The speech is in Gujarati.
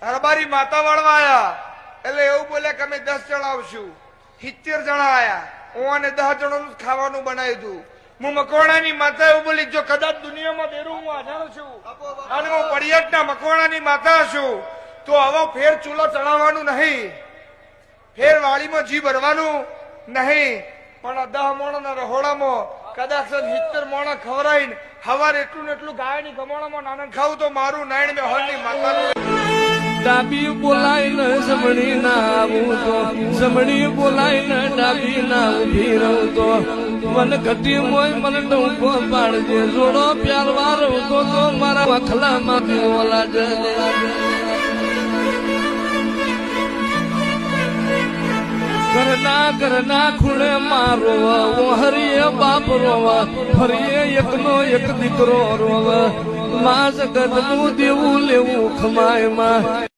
હરબારી માતા વાળવા આયા એટલે એવું બોલે કે અમે 10 જણા આવશું. 70 જણા આયા. હું 10 જણાનું ખાવાનું બનાવી દઉં. હું મકવાણાની માતા એવું બોલી જો કદાચ દુનિયામાં દેરું હું આધાર છું અને હું પડિયાટના મકવાણાની માતા છું તો આવો ફેર ચૂલો ચડાવવાનું નહીં, ફેર વાડીમાં જી ભરવાનું નહીં, પણ 10 મોણાના રહોડામાં કદાચ 70 મોણા ખવરાઈને હવાર એટલું ને એટલું ગાયની ગમાણામાં નાના ખાવું તો મારું નાયણ મેં હોલની માતાનું. ડાબી બોલાય ને જમણી ના આવું તો, જમણી બોલાય ને ડાબી ના ઉભી રહું તો, મન ઘટી મોય મન ડુંકો પાડજે, જોડો પ્યાર વારો તો મારા વખલા માંથી ઓલા જલે. ઘરના ખૂણે મારો હરિયે બાપ રોવા, ફરીએ એકનો એક દીકરો રોવા, માં જગત નું દેવું લેવું ખમાય માં.